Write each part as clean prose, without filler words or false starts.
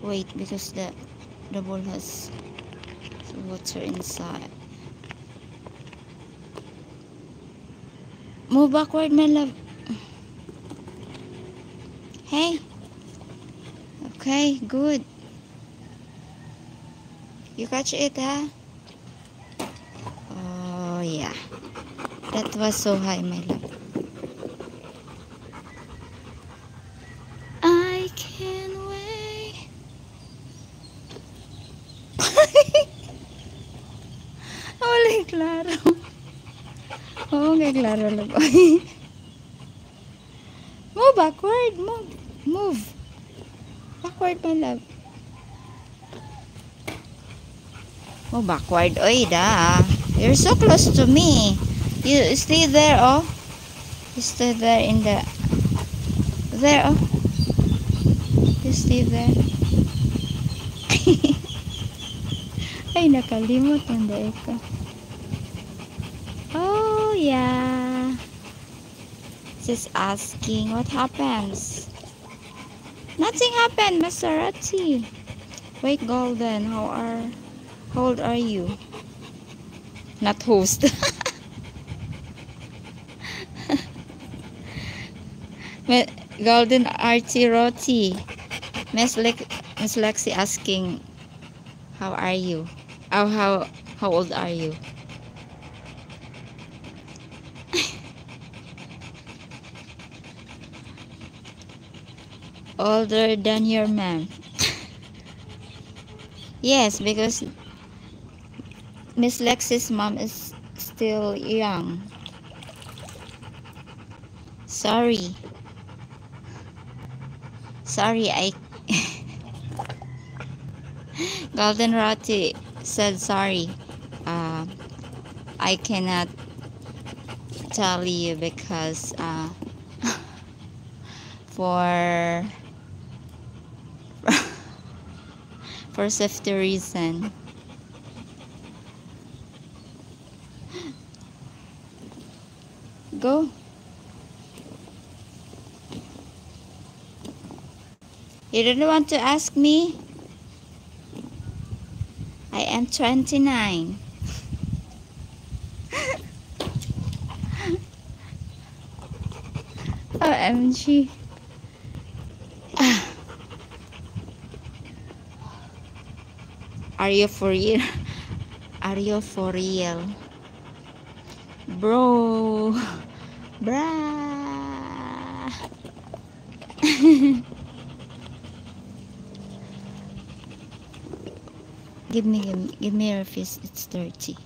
Wait, because the bowl has water inside. Move backward, my love. Hey. Okay, good. You catch it, huh? Oh, yeah. That was so high, my love. I can't wait. Holy klaro. Oo, nga klaro lang. Move backward. Move. Move. Backward, my love. Move backward. Oy, da. You're so close to me. You stay there, oh. You stay there in the... There, oh. You stay there. Ay, nakalimot ang daig ko. Oh, yeah. Just asking what happens. Nothing happened, Maserati. Wait, Golden, how old are you? Not host. Golden Artie Roti. Miss Lexi asking, how are you? Oh, how old are you? Older than your mom. Yes, because Miss Lexi's mom is still young. Sorry, I Golden Roti said sorry. I cannot tell you because for for safety reason. Go. You don't want to ask me? I am 29. OMG. Are you for real? Are you for real? Bro. Brah. Give me your fist. It's dirty.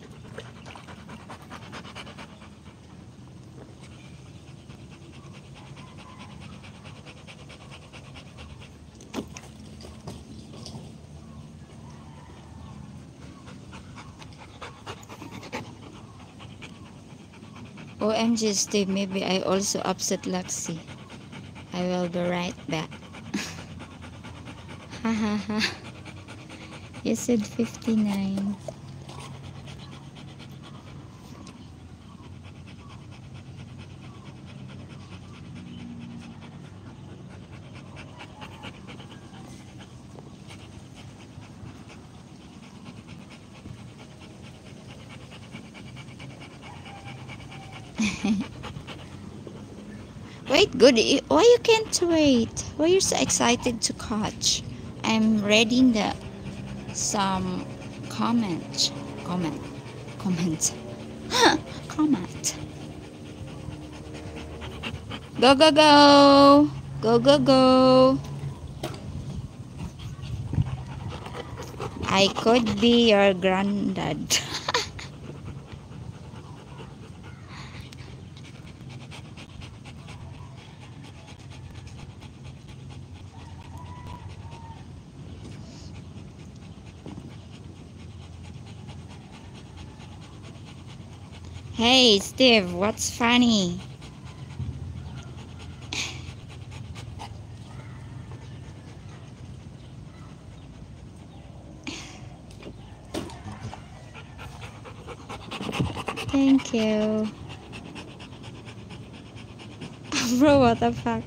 OMG, Steve, maybe I also upset Lexi. I will be right back. Ha ha ha. You said 59. Wait, good. Why you can't wait? Why you're so excited to catch? I'm reading some comment. Comment. Comment. Go, go, go. Go, go, go. I could be your granddad. Hey, Steve, what's funny? Thank you. Bro, what the fuck?